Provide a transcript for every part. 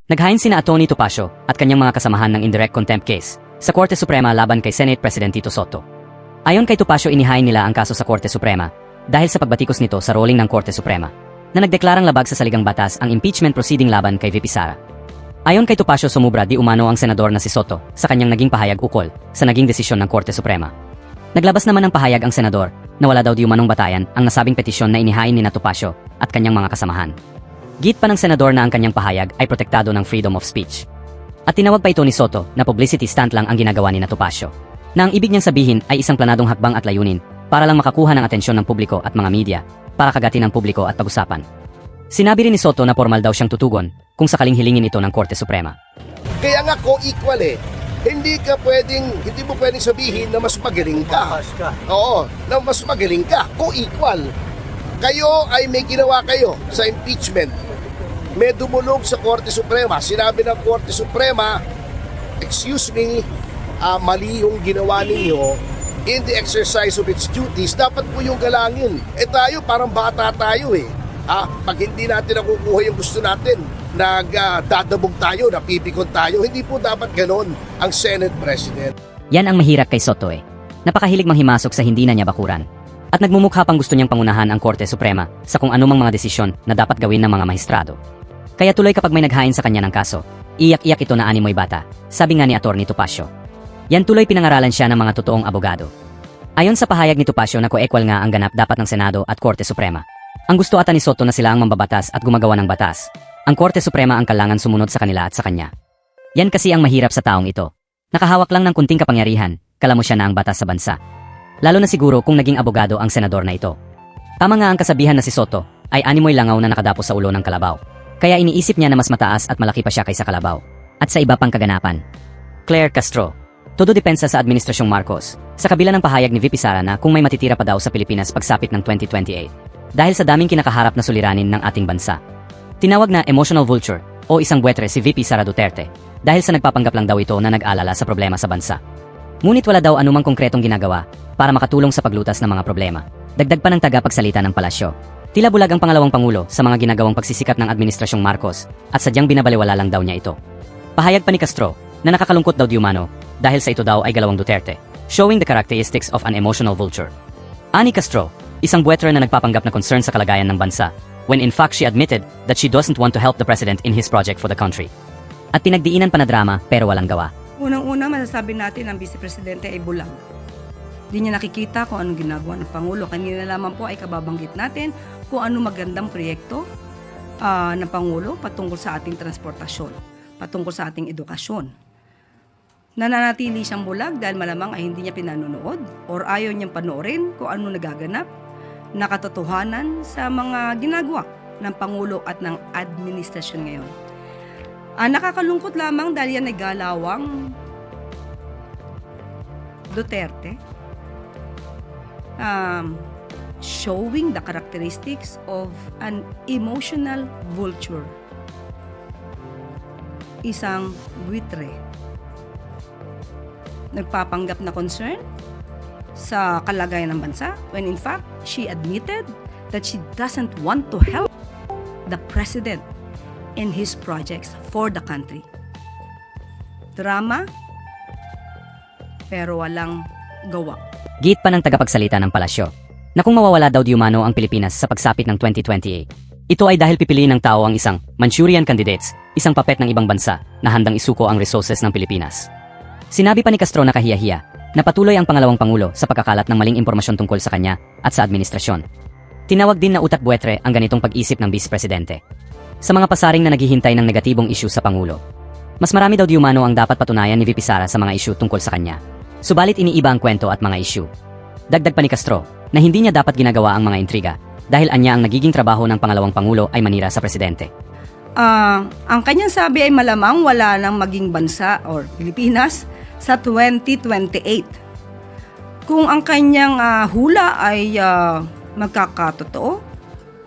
Naghain sina Atty. Topacio at kanyang mga kasamahan ng indirect contempt case sa Korte Suprema laban kay Senate President Tito Sotto. Ayon kay Topacio, inihain nila ang kaso sa Korte Suprema dahil sa pagbatikos nito sa ruling ng Korte Suprema na nagdeklarang labag sa saligang batas ang impeachment proceeding laban kay VP Sara. Ayon kay Topacio, sumubra di umano ang senador na si Sotto sa kanyang naging pahayag ukol sa naging desisyon ng Korte Suprema. Naglabas naman ng pahayag ang senador na wala daw di umanong batayan ang nasabing petisyon na inihain ni Topacio at kanyang mga kasamahan. Git pa ng senador na ang kanyang pahayag ay protektado ng freedom of speech. At tinawag pa ito ni Sotto na publicity stunt lang ang ginagawa ni Topacio, na ang ibig niyang sabihin ay isang planadong hakbang at layunin para lang makakuha ng atensyon ng publiko at mga media para kagatin ng publiko at pag-usapan. Sinabi rin ni Sotto na formal daw siyang tutugon kung sakaling hilingin ito ng Korte Suprema. Kaya nga co-equal eh. Hindi mo pwedeng sabihin na mas magaling ka. Oo, na mas magaling ka. Co-equal. Kayo ay may ginawa kayo sa impeachment. May dumulog sa Korte Suprema. Sinabi ng Korte Suprema, excuse me, mali yung ginawa ninyo in the exercise of its duties. Dapat po yung galangin. Tayo, parang bata tayo eh. Pag hindi natin nakukuha yung gusto natin, nagdadabog tayo, napipikon tayo. Hindi po dapat ganon ang Senate President. Yan ang mahirap kay Sotto eh. Napakahilig manghimasok sa hindi na niya bakuran. At nagmumukha pang gusto niyang pangunahan ang Korte Suprema sa kung anumang mga desisyon na dapat gawin ng mga mahistrado. Kaya tuloy kapag may naghain sa kanya ng kaso, iyak-iyak ito na animoy bata, sabi nga ni Atty. Topacio. Yan tuloy pinangaralan siya ng mga totoong abogado. Ayon sa pahayag ni Topacio na co-equal nga ang ganap dapat ng Senado at Korte Suprema. Ang gusto ata ni Sotto na sila ang mambabatas at gumagawa ng batas. Ang Korte Suprema ang kailangan sumunod sa kanila at sa kanya. Yan kasi ang mahirap sa taong ito. Nakahawak lang ng kunting kapangyarihan, kala mo siya na ang batas sa bansa. Lalo na siguro kung naging abogado ang senador na ito. Tama nga ang kasabihan na si Sotto ay animoy langaw na nakadapos sa ulo ng kalabaw. Kaya iniisip niya na mas mataas at malaki pa siya kaysa kalabaw. At sa iba pang kaganapan. Claire Castro. Todo depensa sa Administrasyong Marcos. Sa kabila ng pahayag ni VP Sara na kung may matitira pa daw sa Pilipinas pagsapit ng 2028. Dahil sa daming kinakaharap na suliranin ng ating bansa. Tinawag na emotional vulture o isang buwetre si VP Sara Duterte dahil sa nagpapanggap lang daw ito na nag-alala sa problema sa bansa. Ngunit wala daw anumang konkretong ginagawa para makatulong sa paglutas ng mga problema. Dagdag pa ng tagapagsalita ng palasyo. Tila bulag ang pangalawang pangulo sa mga ginagawang pagsisikat ng Administrasyong Marcos at sadyang binabaliwala lang daw niya ito. Pahayag pa ni Castro na nakakalungkot daw di umano dahil sa ito daw ay galawang Duterte, showing the characteristics of an emotional vulture. Ani Castro, isang buwetre na nagpapanggap na concern sa kalagayan ng bansa, when in fact she admitted that she doesn't want to help the president in his project for the country. At pinagdiinan pa na drama pero walang gawa. Unang-una, masasabi natin ang Vice Presidente ay bulag. Hindi niya nakikita kung anong ginagawa ng Pangulo. Kanina lamang po ay kababanggit natin kung ano magandang proyekto ng Pangulo patungkol sa ating transportasyon, patungkol sa ating edukasyon. Nananatili siyang bulag dahil malamang ay hindi niya pinanonood or ayaw niyang panoorin kung ano nagaganap na katotohanan sa mga ginagawa ng Pangulo at ng administrasyon ngayon. Nakakalungkot lamang dahil yan ay galawang Duterte, showing the characteristics of an emotional vulture. Isang buitre. Nagpapanggap na concern sa kalagayan ng bansa when in fact, she admitted that she doesn't want to help the president in his projects for the country. Drama, pero walang gawa. Git pa ng tagapagsalita ng palasyo na kung mawawala daw di umano ang Pilipinas sa pagsapit ng 2028, ito ay dahil pipiliin ng tao ang isang Manchurian candidates, isang papet ng ibang bansa na handang isuko ang resources ng Pilipinas. Sinabi pa ni Castro na kahiyahiya na patuloy ang pangalawang pangulo sa pagkakalat ng maling impormasyon tungkol sa kanya at sa administrasyon. Tinawag din na utak buwetre ang ganitong pag-isip ng Vice Presidente. Sa mga pasaring na naghihintay ng negatibong issue sa Pangulo, mas marami daw di umano ang dapat patunayan ni VP Sara sa mga issue tungkol sa kanya. Subalit iniiba ang kwento at mga issue. Dagdag pa ni Castro na hindi niya dapat ginagawa ang mga intriga dahil anya ang nagiging trabaho ng pangalawang pangulo ay manira sa presidente. Ang kanyang sabi ay malamang wala nang maging bansa or Pilipinas sa 2028. Kung ang kanyang hula ay magkakatotoo,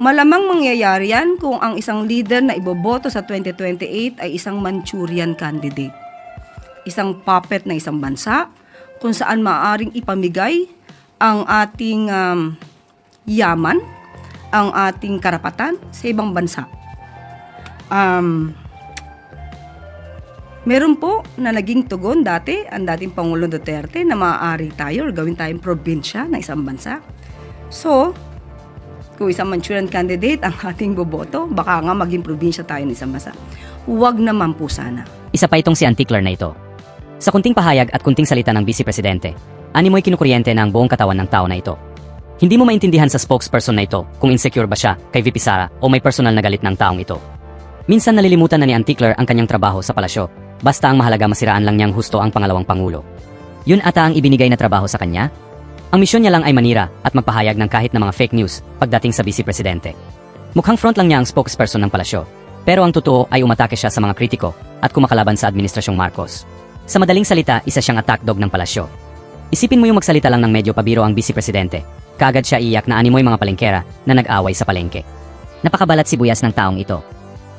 malamang mangyayari yan kung ang isang leader na iboboto sa 2028 ay isang Manchurian candidate. Isang puppet na isang bansa kung saan maaaring ipamigay ang ating yaman, ang ating karapatan sa ibang bansa. Meron po na naging tugon dati ang dating Pangulong Duterte na maaari tayo or gawin tayong probinsya ng isang bansa. So, kung isang Manchurian candidate ang ating boboto, baka nga maging probinsya tayo ng isang bansa. Huwag naman po sana. Isa pa itong si Antikler na ito. Sa kunting pahayag at kunting salita ng Vice Presidente, animoy kinukuryente na ang buong katawan ng tao na ito. Hindi mo maintindihan sa spokesperson na ito kung insecure ba siya kay VP Sara o may personal na galit ng taong ito. Minsan nalilimutan na ni Antikler ang kanyang trabaho sa palasyo, basta ang mahalaga masiraan lang niyang husto ang pangalawang pangulo. Yun ata ang ibinigay na trabaho sa kanya? Ang misyon niya lang ay manira at magpahayag ng kahit na mga fake news pagdating sa Vice Presidente. Mukhang front lang niya ang spokesperson ng palasyo, pero ang totoo ay umatake siya sa mga kritiko at kumakalaban sa Administrasyong Marcos. Sa madaling salita, isa siyang attack dog ng palasyo. Isipin mo yung magsalita lang ng medyo pabiro ang Vice Presidente, kaagad siya iyak na animoy mga palengkera na nag-away sa palengke. Napakabalat sibuyas ng taong ito.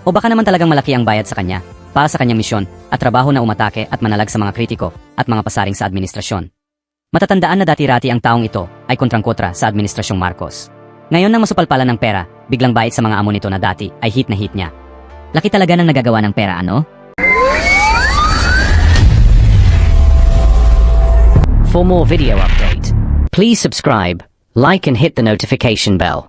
O baka naman talagang malaki ang bayad sa kanya, para sa kanyang misyon at trabaho na umatake at manalag sa mga kritiko at mga pasaring sa administrasyon. Matatandaan na dati-rati ang taong ito ay kontrang-kontra sa Administrasyong Marcos. Ngayon nang masupalpalan ng pera, biglang bait sa mga amo nito na dati ay hit na hit niya. Laki talaga ng nagagawa ng pera, ano? For more video update, please subscribe, like and hit the notification bell.